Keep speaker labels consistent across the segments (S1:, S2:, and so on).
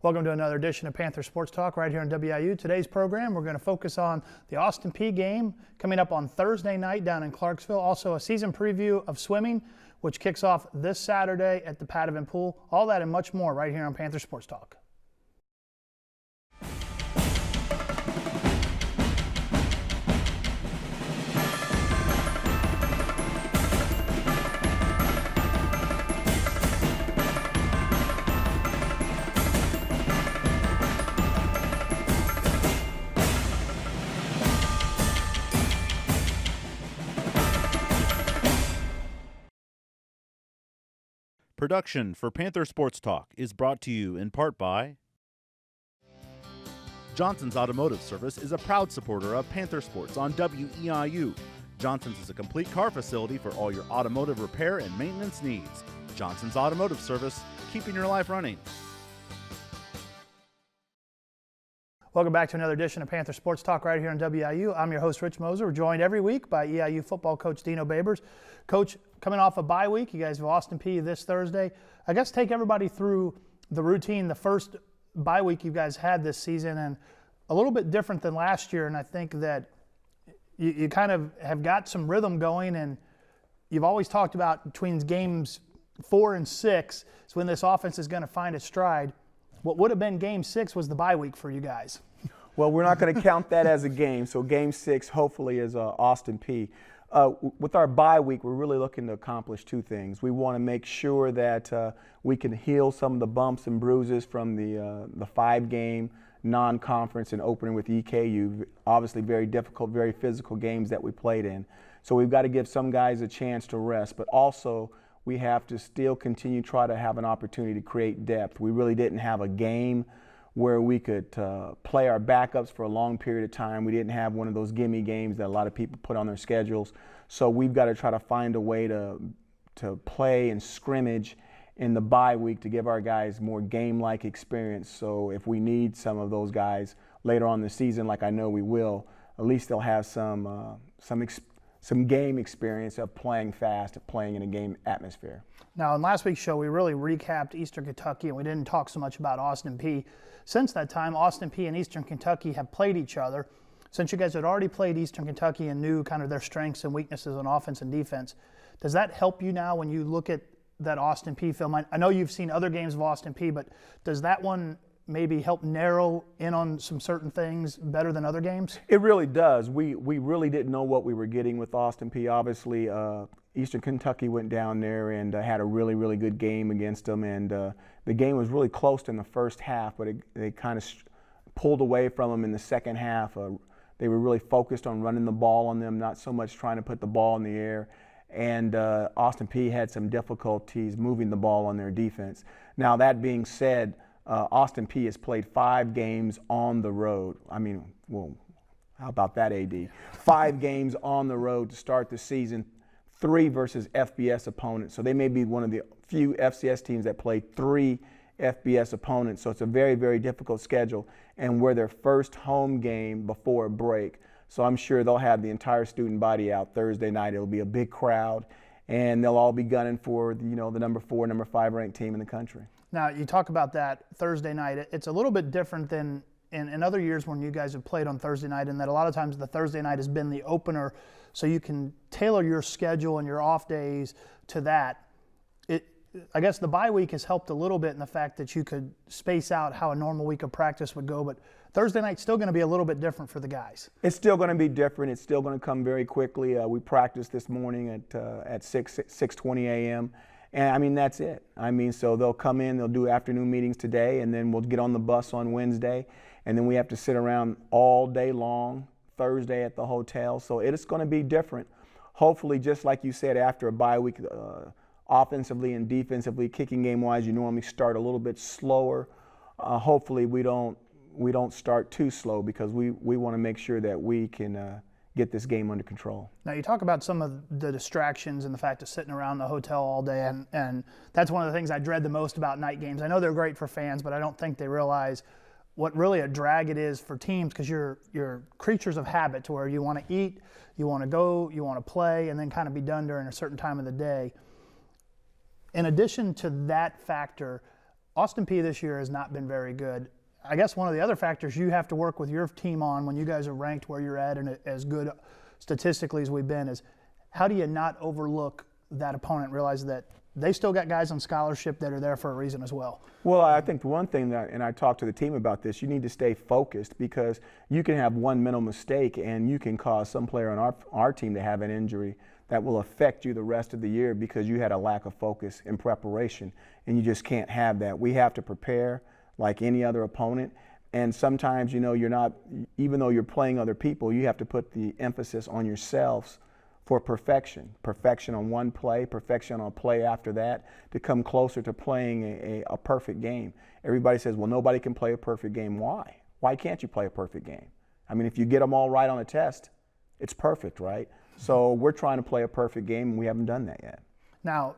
S1: Welcome to another edition of Panther Sports Talk right here on WIU. Today's program, we're going to focus on the Austin Peay game coming up on Thursday night down in Clarksville. Also a season preview of swimming, which kicks off this Saturday at the Panther Pool. All that and much more right here on Panther Sports Talk.
S2: Production for Panther Sports Talk is brought to you in part by Johnson's Automotive Service is a proud supporter of Panther Sports on WEIU. Johnson's is a complete car facility for all your automotive repair and maintenance needs. Johnson's Automotive Service, keeping your life running.
S1: Welcome back to another edition of Panther Sports Talk right here on WIU. I'm your host, Rich Moser. We're joined every week by EIU football coach Dino Babers. Coach, coming off a bye week, you guys have Austin Peay this Thursday. I guess take everybody through the routine, the first bye week you guys had this season, and a little bit different than last year. And I think that you kind of have got some rhythm going, and you've always talked about between games 4 and 6 is when this offense is going to find its stride. What would have been game 6 was the bye week for you guys.
S3: Well, we're not going to count that as a game. So game 6 hopefully is Austin Peay. With our bye week, we're really looking to accomplish two things. We want to make sure that we can heal some of the bumps and bruises from the 5-game non-conference and opening with EIU. Obviously very difficult, very physical games that we played in. So we've got to give some guys a chance to rest, but also we have to still continue to try to have an opportunity to create depth. We really didn't have a game where we could play our backups for a long period of time. We didn't have one of those gimme games that a lot of people put on their schedules. So we've got to try to find a way to play and scrimmage in the bye week to give our guys more game-like experience. So if we need some of those guys later on in the season, like I know we will, at least they'll have some game experience of playing fast, of playing in a game atmosphere.
S1: Now, in last week's show, we really recapped Eastern Kentucky, and we didn't talk so much about Austin Peay. Since that time, Austin Peay and Eastern Kentucky have played each other. Since you guys had already played Eastern Kentucky and knew kind of their strengths and weaknesses on offense and defense, does that help you now when you look at that Austin Peay film? I know you've seen other games of Austin Peay, but does that one maybe help narrow in on some certain things better than other games?
S3: It really does. We really didn't know what we were getting with Austin Peay. Obviously, Eastern Kentucky went down there and had a really, really good game against them. And the game was really close in the first half, but they kind of pulled away from them in the second half. They were really focused on running the ball on them, not so much trying to put the ball in the air. And Austin Peay had some difficulties moving the ball on their defense. Now, that being said, Austin Peay has played 5 games on the road. I mean, well, how about that, AD? 5 games on the road to start the season, 3 versus FBS opponents. So they may be one of the few FCS teams that played 3 FBS opponents. So it's a very, very difficult schedule. And we're their first home game before a break. So I'm sure they'll have the entire student body out Thursday night. It'll be a big crowd, and they'll all be gunning for the number 4, number 5 ranked team in the country.
S1: Now, you talk about that Thursday night. It's a little bit different than in other years when you guys have played on Thursday night, in that a lot of times the Thursday night has been the opener, so you can tailor your schedule and your off days to that. I guess the bye week has helped a little bit in the fact that you could space out how a normal week of practice would go, but Thursday night's still going to be a little bit different for the guys.
S3: It's still going to be different. It's still going to come very quickly. We practiced this morning at 6:20 a.m. And I mean, that's it. I mean, so they'll come in, they'll do afternoon meetings today, and then we'll get on the bus on Wednesday, and then we have to sit around all day long Thursday at the hotel. So it's going to be different. Hopefully, just like you said, after a bye week, offensively and defensively, kicking game-wise, you normally start a little bit slower. Hopefully, we don't start too slow, because we want to make sure that we can get this game under control.
S1: Now, you talk about some of the distractions and the fact of sitting around the hotel all day, and that's one of the things I dread the most about night games. I know they're great for fans, but I don't think they realize what really a drag it is for teams, because you're creatures of habit, to where you want to eat, you want to go, you want to play, and then kind of be done during a certain time of the day. In addition to that factor, Austin Peay this year has not been very good. I guess one of the other factors you have to work with your team on when you guys are ranked where you're at and as good statistically as we've been is how do you not overlook that opponent, realize that they still got guys on scholarship that are there for a reason as well?
S3: Well, I think the one thing that, and I talked to the team about this, you need to stay focused because you can have one mental mistake and you can cause some player on our team to have an injury that will affect you the rest of the year because you had a lack of focus in preparation, and you just can't have that. We have to prepare like any other opponent, and sometimes, you know, you're not, even though you're playing other people, you have to put the emphasis on yourselves for perfection. Perfection on one play, perfection on a play after that, to come closer to playing a perfect game. Everybody says, well, nobody can play a perfect game. Why? Why can't you play a perfect game? I mean, if you get them all right on a test, it's perfect, right? So we're trying to play a perfect game, and we haven't done that yet.
S1: Now,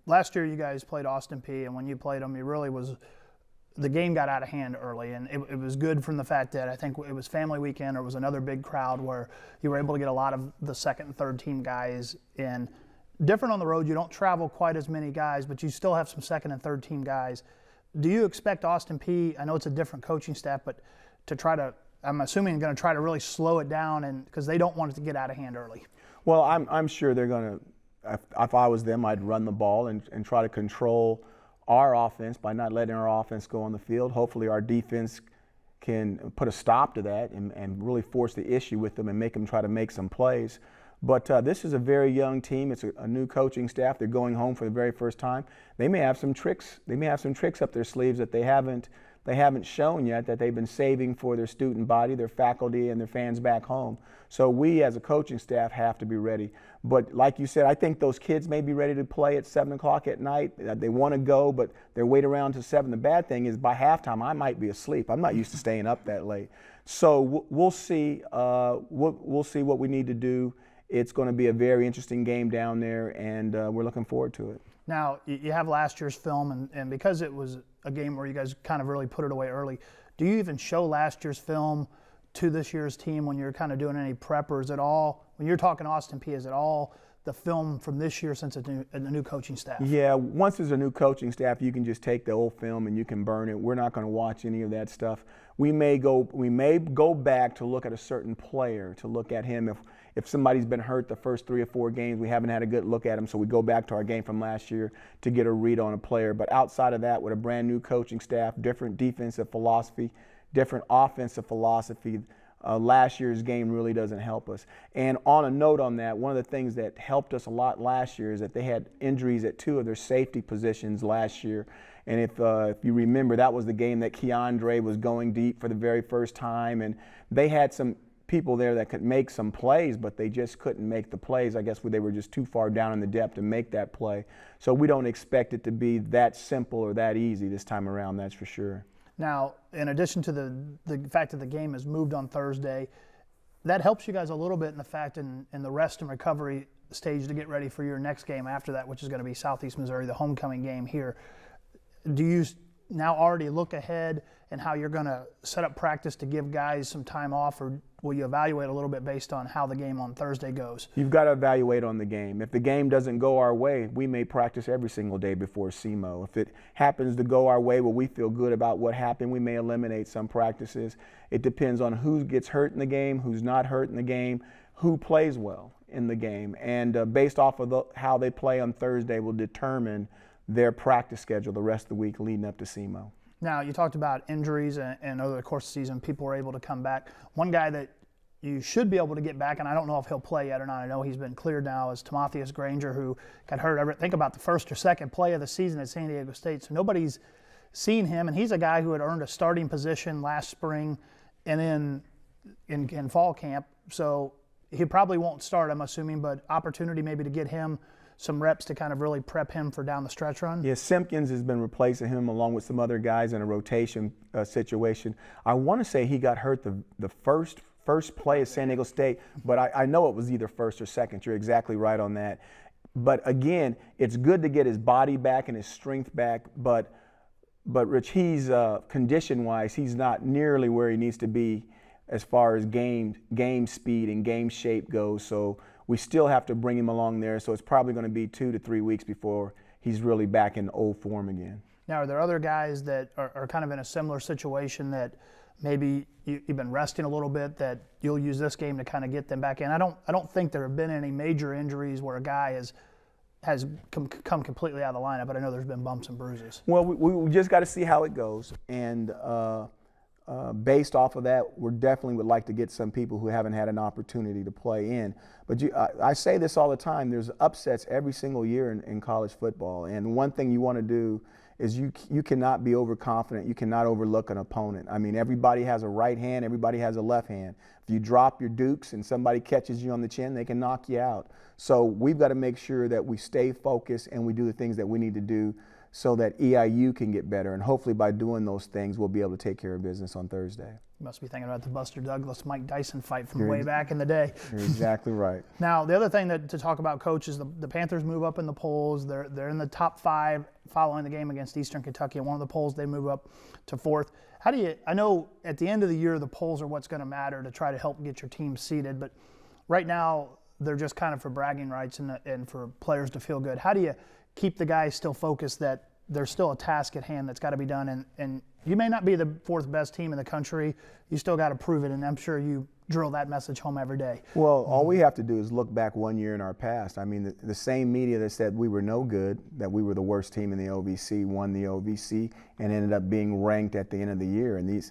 S1: last year you guys played Austin Peay, and when you played them, the game got out of hand early, and it was good from the fact that I think it was family weekend, or it was another big crowd where you were able to get a lot of the second and third team guys in. Different on the road, you don't travel quite as many guys, but you still have some second and third team guys. Do you expect Austin Peay, I know it's a different coaching staff, but to try to, I'm assuming, going to try to really slow it down, and because they don't want it to get out of hand early?
S3: Well, I'm sure they're going to, if I was them, I'd run the ball and try to control our offense by not letting our offense go on the field. Hopefully our defense can put a stop to that and really force the issue with them and make them try to make some plays. But this is a very young team. It's a new coaching staff. They're going home for the very first time. They may have some tricks. They may have some tricks up their sleeves that they haven't shown yet, that they've been saving for their student body, their faculty, and their fans back home. So we as a coaching staff have to be ready. But like you said, I think those kids may be ready to play at 7 o'clock at night. They want to go, but they're wait around to 7. The bad thing is by halftime, I might be asleep. I'm not used to staying up that late. So we'll see. We'll see what we need to do. It's going to be a very interesting game down there, and we're looking forward to it.
S1: Now, you have last year's film, and because it was a game where you guys kind of really put it away early, do you even show last year's film to this year's team when you're kind of doing any prep, or is it all, when you're talking Austin Peay, is it all the film from this year since it's a new coaching staff?
S3: Yeah, once there's a new coaching staff, you can just take the old film and you can burn it. We're not going to watch any of that stuff. We may go back to look at a certain player, to look at him. If somebody's been hurt the first 3 or 4 games, we haven't had a good look at him, so we go back to our game from last year to get a read on a player. But outside of that, with a brand new coaching staff, different defensive philosophy, different offensive philosophy, last year's game really doesn't help us. And on a note on that, one of the things that helped us a lot last year is that they had injuries at 2 of their safety positions last year. And if you remember, that was the game that Keandre was going deep for the very first time, and they had some people there that could make some plays, but they just couldn't make the plays. I guess they were just too far down in the depth to make that play. So we don't expect it to be that simple or that easy this time around, that's for sure.
S1: Now, in addition to the fact that the game has moved on Thursday, that helps you guys a little bit in the fact in the rest and recovery stage to get ready for your next game after that, which is going to be Southeast Missouri, the homecoming game here. Do you now already look ahead and how you're going to set up practice to give guys some time off, or will you evaluate a little bit based on how the game on Thursday goes?
S3: You've got to evaluate on the game. If the game doesn't go our way, we may practice every single day before SEMO. If it happens to go our way where we feel good about what happened, we may eliminate some practices. It depends on who gets hurt in the game, who's not hurt in the game, who plays well in the game. And based off of how they play on Thursday will determine their practice schedule the rest of the week leading up to SEMO.
S1: Now, you talked about injuries, and over the course of the season, people were able to come back. One guy that you should be able to get back, and I don't know if he'll play yet or not, I know he's been cleared now, is Timotheus Granger, who got hurt, think about the first or second play of the season at San Diego State. So nobody's seen him, and he's a guy who had earned a starting position last spring and then in fall camp. So he probably won't start, I'm assuming, but opportunity maybe to get him some reps to kind of really prep him for down the stretch run?
S3: Yeah, Simpkins has been replacing him along with some other guys in a rotation situation. I want to say he got hurt the first play at San Diego State, but I know it was either first or second. You're exactly right on that. But again, it's good to get his body back and his strength back, but Rich, he's condition-wise, he's not nearly where he needs to be as far as game speed and game shape goes. So we still have to bring him along there. So it's probably going to be 2 to 3 weeks before he's really back in old form again.
S1: Now, are there other guys that are kind of in a similar situation that maybe you've been resting a little bit, that you'll use this game to kind of get them back in? I don't think there have been any major injuries where a guy has come completely out of the lineup, but I know there's been bumps and bruises.
S3: Well, we just got to see how it goes, and based off of that, we definitely would like to get some people who haven't had an opportunity to play in. But I say this all the time, there's upsets every single year in college football, and one thing you want to do is you cannot be overconfident. You cannot overlook an opponent. I mean, everybody has a right hand, everybody has a left hand. If you drop your dukes and somebody catches you on the chin, they can knock you out. So we've got to make sure that we stay focused and we do the things that we need to do so that EIU can get better. And hopefully by doing those things, we'll be able to take care of business on Thursday.
S1: You must be thinking about the Buster Douglas, Mike Dyson fight from way back in the day.
S3: You're exactly right.
S1: Now, the other thing to talk about, Coach, is the Panthers move up in the polls. They're in the top 5 following the game against Eastern Kentucky. In one of the polls, they move up to 4th. I know at the end of the year, the polls are what's going to matter to try to help get your team seated, but right now, they're just kind of for bragging rights and for players to feel good. How do you keep the guys still focused that there's still a task at hand that's got to be done, and you may not be the 4th best team in the country, you still got to prove it, and I'm sure you drill that message home every day.
S3: Well, all we have to do is look back 1 year in our past. I mean, the same media that said we were no good, that we were the worst team in the OVC, won the OVC, and ended up being ranked at the end of the year. And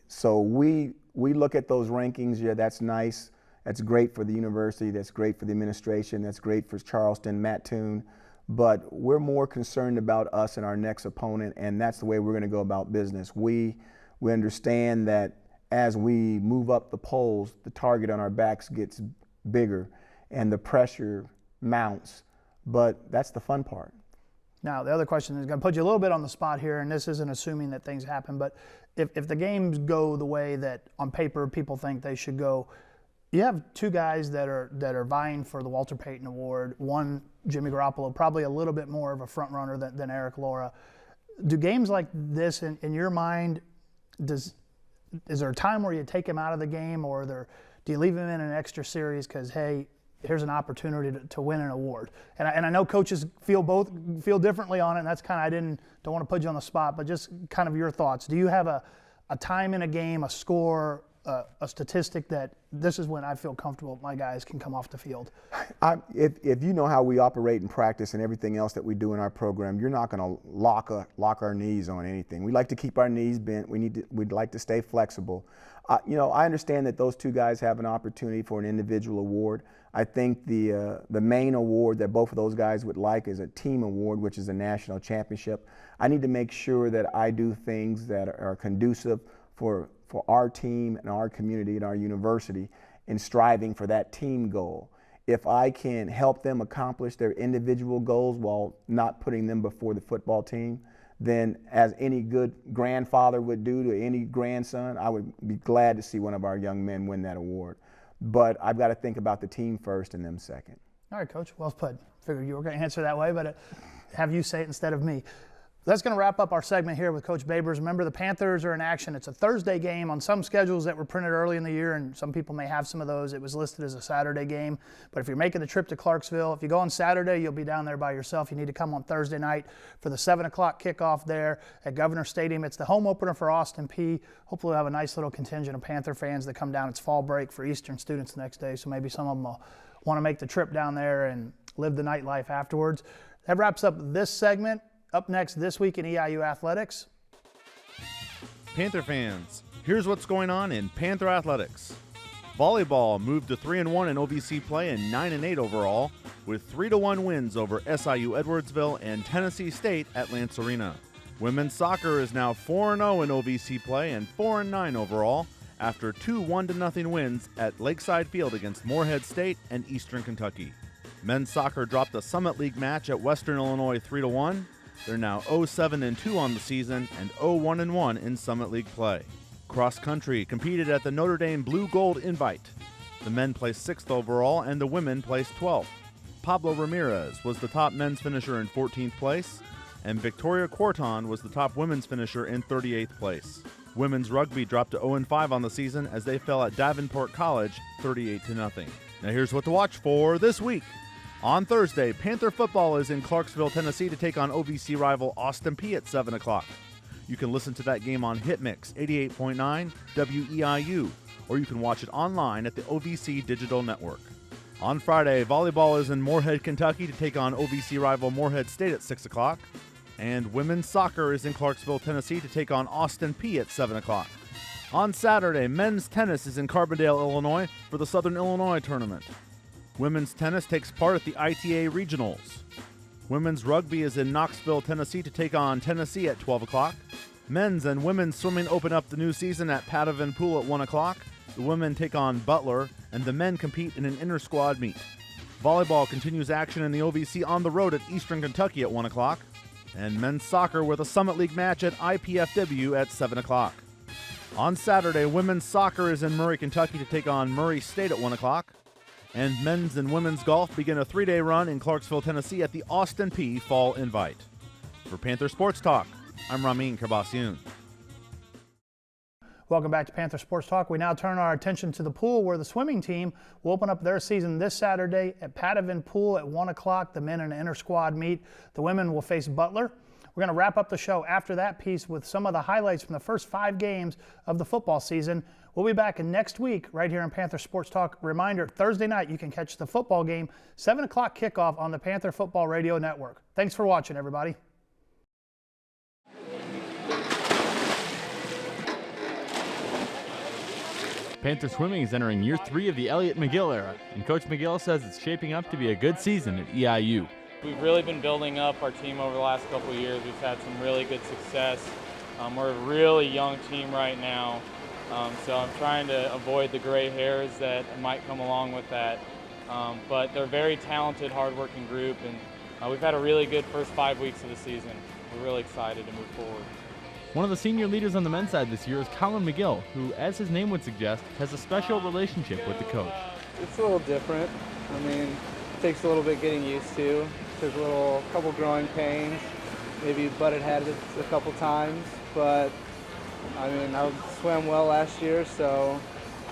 S3: so we look at those rankings. Yeah, that's nice. That's great for the university. That's great for the administration. That's great for Charleston, Mattoon. But we're more concerned about us and our next opponent, and that's the way we're going to go about business. We understand that as we move up the polls, the target on our backs gets bigger and the pressure mounts, but that's the fun part.
S1: Now, the other question is going to put you a little bit on the spot here, and this isn't assuming that things happen, but if the games go the way that on paper people think they should go, you have 2 guys that are vying for the Walter Payton Award. One, Jimmy Garoppolo, probably a little bit more of a front runner than Eric Laura. Do games like this, in your mind, is there a time where you take him out of the game, or do you leave him in an extra series because, hey, here's an opportunity to win an award? And I know coaches feel differently on it, and that's kind of, don't want to put you on the spot, but just kind of your thoughts. Do you have a time in a game, a score, a statistic that this is when I feel comfortable my guys can come off the field?
S3: If you know how we operate in practice and everything else that we do in our program, you're not going to lock our knees on anything. We like to keep our knees bent. We'd like to stay flexible. I understand that those 2 guys have an opportunity for an individual award. I think the main award that both of those guys would like is a team award, which is a national championship. I need to make sure that I do things that are conducive for our team and our community and our university in striving for that team goal. If I can help them accomplish their individual goals while not putting them before the football team, then as any good grandfather would do to any grandson, I would be glad to see one of our young men win that award. But I've got to think about the team first and them second.
S1: All right, Coach, well put. Figured you were going to answer that way, but have you say it instead of me. That's going to wrap up our segment here with Coach Babers. Remember, the Panthers are in action. It's a Thursday game on some schedules that were printed early in the year, and some people may have some of those. It was listed as a Saturday game. But if you're making the trip to Clarksville, if you go on Saturday, you'll be down there by yourself. You need to come on Thursday night for the 7 o'clock kickoff there at Governor Stadium. It's the home opener for Austin Peay. Hopefully we'll have a nice little contingent of Panther fans that come down. It's fall break for Eastern students the next day, so maybe some of them will want to make the trip down there and live the nightlife afterwards. That wraps up this segment. Up next this week in EIU Athletics.
S2: Panther fans, here's what's going on in Panther Athletics. Volleyball moved to 3-1 in OVC play and 9-8 overall, with 3-1 wins over SIU Edwardsville and Tennessee State at Lance Arena. Women's soccer is now 4-0 in OVC play and 4-9 overall after 2 1-0 wins at Lakeside Field against Morehead State and Eastern Kentucky. Men's soccer dropped a Summit League match at Western Illinois 3-1. They're now 0-7-2 on the season and 0-1-1 in Summit League play. Cross country competed at the Notre Dame Blue Gold Invite. The men placed 6th overall and the women placed 12th. Pablo Ramirez was the top men's finisher in 14th place, and Victoria Quarton was the top women's finisher in 38th place. Women's rugby dropped to 0-5 on the season as they fell at Davenport College 38-0. Now here's what to watch for this week. On Thursday, Panther football is in Clarksville, Tennessee to take on OVC rival Austin Peay at 7 o'clock. You can listen to that game on Hitmix 88.9 WEIU, or you can watch it online at the OVC Digital Network. On Friday, volleyball is in Moorhead, Kentucky to take on OVC rival Moorhead State at 6 o'clock. And women's soccer is in Clarksville, Tennessee to take on Austin Peay at 7 o'clock. On Saturday, men's tennis is in Carbondale, Illinois for the Southern Illinois Tournament. Women's tennis takes part at the ITA Regionals. Women's rugby is in Knoxville, Tennessee to take on Tennessee at 12 o'clock. Men's and women's swimming open up the new season at Patavan Pool at 1 o'clock. The women take on Butler, and the men compete in an inter-squad meet. Volleyball continues action in the OVC on the road at Eastern Kentucky at 1 o'clock. And men's soccer with a Summit League match at IPFW at 7 o'clock. On Saturday, women's soccer is in Murray, Kentucky to take on Murray State at 1 o'clock. And men's and women's golf begin a 3-day run in Clarksville, Tennessee at the Austin Peay Fall Invite. For Panther Sports Talk, I'm Ramin Karbasioun.
S1: Welcome back to Panther Sports Talk. We now turn our attention to the pool, where the swimming team will open up their season this Saturday at Patavan Pool at 1 o'clock. The men in an inter-squad meet. The women will face Butler. We're going to wrap up the show after that piece with some of the highlights from the first 5 games of the football season. We'll be back next week right here on Panther Sports Talk. Reminder, Thursday night you can catch the football game, 7 o'clock kickoff on the Panther Football Radio Network. Thanks for watching, everybody.
S4: Panther Swimming is entering year 3 of the Elliott McGill era, and Coach McGill says it's shaping up to be a good season at EIU.
S5: We've really been building up our team over the last couple of years. We've had some really good success. We're a really young team right now, so I'm trying to avoid the gray hairs that might come along with that. But they're a very talented, hardworking group, and we've had a really good first 5 weeks of the season. We're really excited to move forward.
S4: One of the senior leaders on the men's side this year is Colin McGill, who, as his name would suggest, has a special relationship with the coach.
S6: It's a little different. I mean, it takes a little bit getting used to. There's a couple growing pains. Maybe butted heads a couple times, but I mean, I swam well last year, so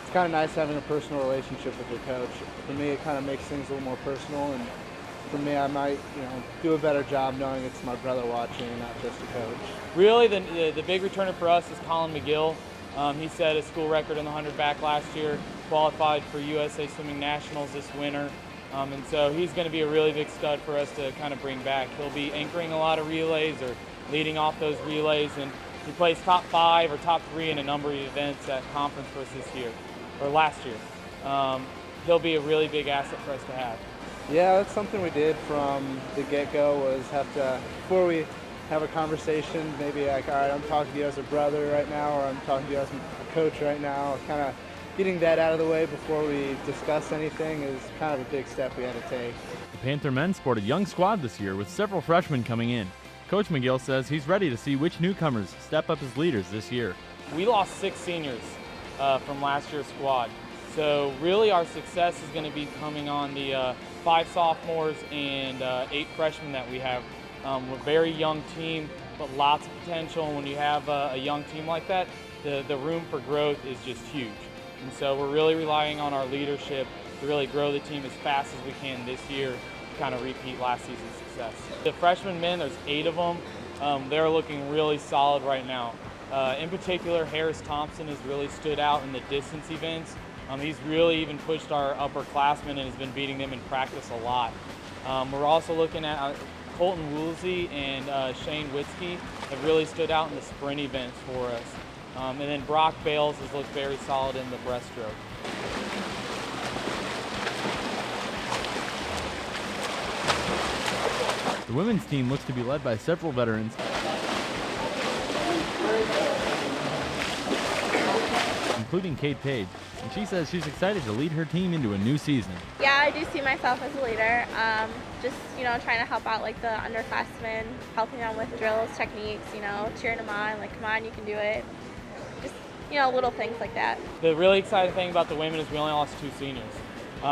S6: it's kind of nice having a personal relationship with your coach. For me, it kind of makes things a little more personal, and for me, I might, do a better job knowing it's my brother watching and not just a coach.
S5: Really, the big returner for us is Colin McGill. He set a school record in the 100 back last year, qualified for USA Swimming Nationals this winter. And so he's going to be a really big stud for us to kind of bring back. He'll be anchoring a lot of relays or leading off those relays, and he plays top 5 or top 3 in a number of events at conference for us this year, or last year. He'll be a really big asset for us to have.
S6: Yeah, that's something we did from the get-go, was before we have a conversation, maybe like, all right, I'm talking to you as a brother right now, or I'm talking to you as a coach right now. Kind of getting that out of the way before we discuss anything is kind of a big step we had to take.
S4: The Panther men sport a young squad this year with several freshmen coming in. Coach McGill says he's ready to see which newcomers step up as leaders this year.
S5: We lost 6 seniors from last year's squad. So really our success is going to be coming on the 5 sophomores and 8 freshmen that we have. We're a very young team, but lots of potential. And when you have a young team like that, the room for growth is just huge. And so we're really relying on our leadership to really grow the team as fast as we can this year to kind of repeat last season's success. The freshman men, there's 8 of them. They're looking really solid right now. In particular, Harris Thompson has really stood out in the distance events. He's really even pushed our upperclassmen and has been beating them in practice a lot. We're also looking at Colton Woolsey and Shane Witzke have really stood out in the sprint events for us. And then Brock Bales has looked very solid in the breaststroke.
S4: The women's team looks to be led by several veterans, including Kate Page, and she says she's excited to lead her team into a new season.
S7: Yeah, I do see myself as a leader. Just, trying to help out like the underclassmen, helping them with drills, techniques, cheering them on, like, come on, you can do it. Just, little things like that.
S5: The really exciting thing about the women is we only lost 2 seniors.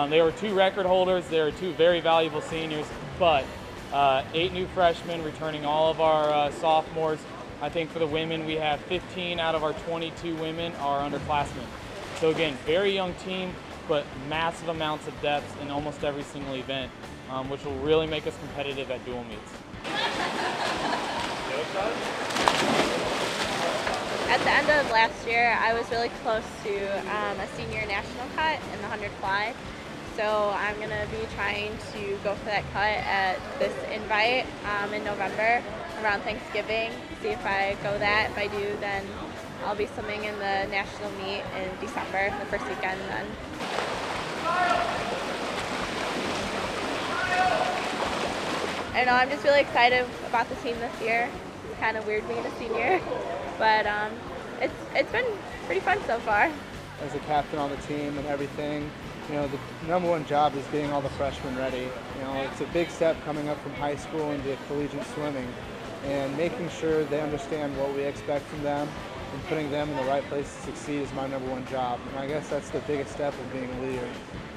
S5: They were 2 record holders, they were 2 very valuable seniors, but 8 new freshmen returning all of our sophomores. I think for the women, we have 15 out of our 22 women are underclassmen. So again, very young team, but massive amounts of depth in almost every single event. which will really make us competitive at dual meets.
S7: At the end of last year, I was really close to a senior national cut in the 100 fly. So I'm going to be trying to go for that cut at this invite in November around Thanksgiving. See if I go that. If I do, then I'll be swimming in the national meet in December, the first weekend then. I know, I'm just really excited about the team this year. It's kind of weird being a senior, but it's been pretty fun so far.
S6: As a captain on the team and everything, you know, the #1 job is getting all the freshmen ready. You know, it's a big step coming up from high school into collegiate swimming, and making sure they understand what we expect from them and putting them in the right place to succeed is my #1 job. And I guess that's the biggest step of being a leader,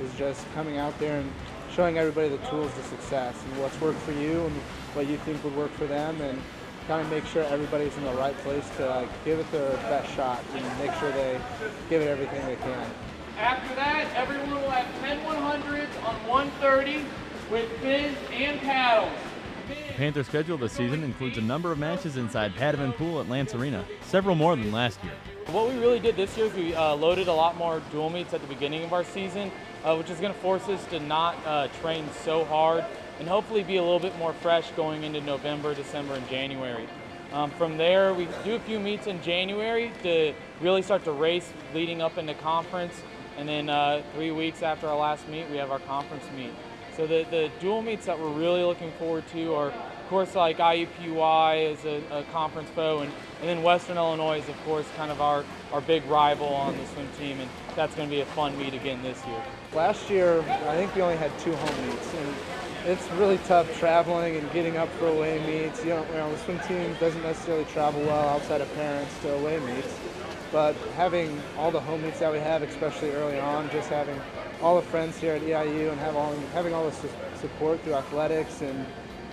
S6: is just coming out there and showing everybody the tools to success and what's worked for you and what you think would work for them, and kind of make sure everybody's in the right place to give it their best shot and make sure they give it everything they can.
S5: After that, everyone will have 10 100s on 130 with fins and paddles.
S4: The Panther schedule this season includes a number of matches inside Padman Pool at Lance Arena, several more than last year.
S5: What we really did this year is we loaded a lot more dual meets at the beginning of our season, which is going to force us to not train so hard and hopefully be a little bit more fresh going into November, December, and January. From there, we do a few meets in January to really start to race leading up into conference, and then 3 weeks after our last meet, we have our conference meet. So the dual meets that we're really looking forward to are, of course, like IUPUI is a conference foe, and then Western Illinois is, of course, kind of our big rival on the swim team, and that's going to be a fun meet again this year.
S6: Last year, I think we only had 2 home meets, and it's really tough traveling and getting up for away meets. You know, the swim team doesn't necessarily travel well outside of parents to away meets, but having all the home meets that we have, especially early on, just having all the friends here at EIU and having all the support through athletics and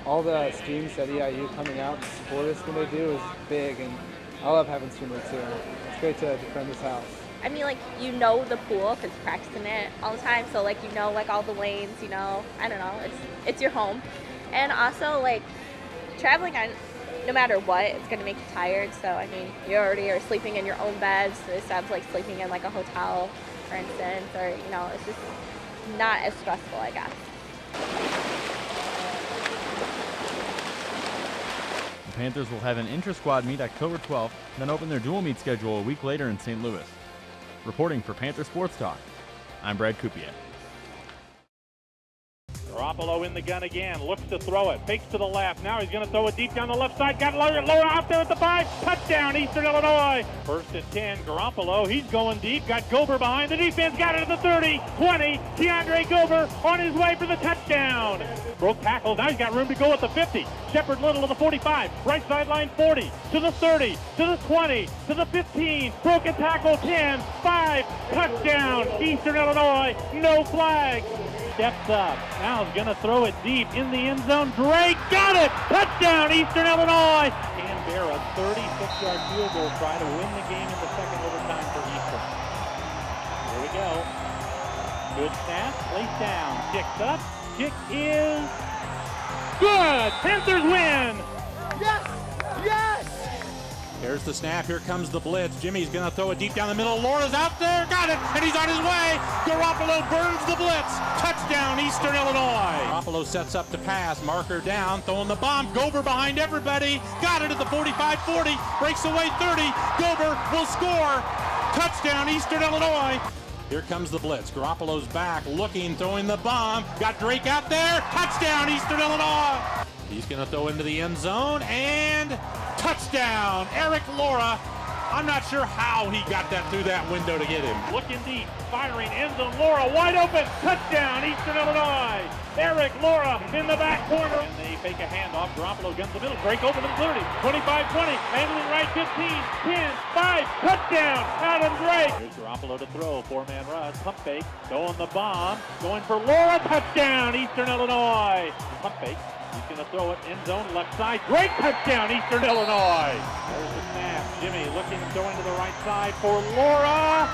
S6: all the students at EIU coming out and support us when they do is big, and I love having swim meets here. It's great to defend this house.
S7: I mean, like, you know the pool because you're practicing it all the time, so like you know like all the lanes, you know, I don't know, it's your home. And also like traveling on no matter what, it's gonna make you tired. So I mean, you already are sleeping in your own bed, so instead of like sleeping in like a hotel, for instance, or you know, it's just not as stressful, I guess.
S4: The Panthers will have an intra-squad meet October 12th, then open their dual meet schedule a week later in St. Louis. Reporting for Panther Sports Talk, I'm Brad Kupiak.
S8: Garoppolo in the gun again, looks to throw it, fakes to the left, now he's going to throw it deep down the left side, got Laura out there at the 5, touchdown Eastern Illinois. First and 10, Garoppolo, he's going deep, got Gober behind the defense, got it at the 30, 20, DeAndre Gober on his way for the touchdown. Broke tackle, now he's got room to go at the 50, Shepard Little to the 45, right sideline 40, to the 30, to the 20, to the 15, broke a tackle 10, 5, touchdown Eastern Illinois, no flag. Steps up, now he's going to throw it deep in the end zone. Drake got it! Touchdown, Eastern Illinois! Canberra, 36-yard field goal try to win the game in the second overtime for Eastern. Here we go. Good snap, placed down, kicked up, kick is good! Panthers win!
S9: Yes! Yes!
S8: Here's the snap, here comes the blitz. Jimmy's gonna throw it deep down the middle. Laura's out there, got it, and he's on his way. Garoppolo burns the blitz. Touchdown, Eastern Illinois. Garoppolo sets up to pass, marker down, throwing the bomb. Gober behind everybody. Got it at the 45-40, breaks away 30. Gober will score. Touchdown, Eastern Illinois. Here comes the blitz. Garoppolo's back, looking, throwing the bomb. Got Drake out there. Touchdown, Eastern Illinois. He's going to throw into the end zone, and touchdown, Eric Laura. I'm not sure how he got that through that window to get him. Looking deep, firing, end zone, Laura wide open. Touchdown, Eastern Illinois. Eric Laura in the back corner. And they fake a handoff. Garoppolo guns the middle. Drake open to the 30. 25-20. Handling right 15. 10. 5. Touchdown. Adam Drake. Here's Garoppolo to throw. 4-man rush. Pump fake. Throwing the bomb. Going for Laura. Touchdown. Eastern Illinois. Pump fake. He's going to throw it end zone left side. Great touchdown. Eastern Illinois. There's the snap. Jimmy looking, going to the right side for Laura.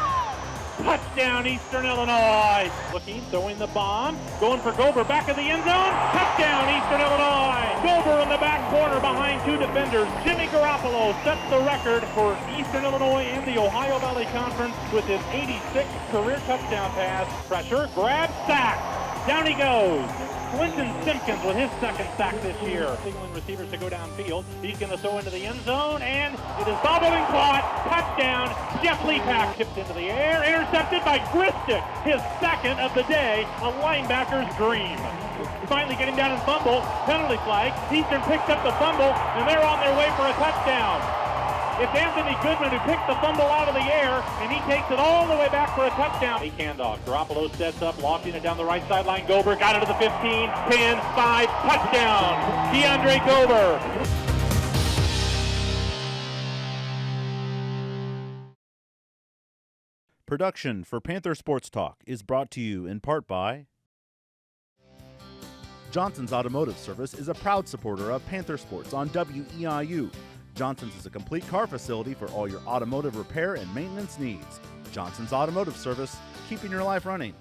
S8: Touchdown, Eastern Illinois. Looking, throwing the bomb. Going for Gober, back of the end zone. Touchdown, Eastern Illinois. Gober in the back corner behind two defenders. Jimmy Garoppolo sets the record for Eastern Illinois and the Ohio Valley Conference with his 86th career touchdown pass. Pressure, grab, sack. Down he goes. Clinton Simpkins with his second sack this year. Signaling receivers to go downfield. He's going to throw into the end zone, and it is bobbled and caught. Touchdown. Jeff Lepak tipped into the air. Intercepted by Gristick. His second of the day. A linebacker's dream. Finally getting down and fumble. Penalty flag. Eastern picks up the fumble, and they're on their way for a touchdown. It's Anthony Goodman who picks the fumble out of the air, and he takes it all the way back for a touchdown. Fake handoff. Garoppolo sets up, lofting it down the right sideline. Gober got it to the 15, 10, 5, touchdown. DeAndre Gober.
S2: Production for Panther Sports Talk is brought to you in part by Johnson's Automotive Service is a proud supporter of Panther Sports on WEIU. Johnson's is a complete car facility for all your automotive repair and maintenance needs. Johnson's Automotive Service, keeping your life running.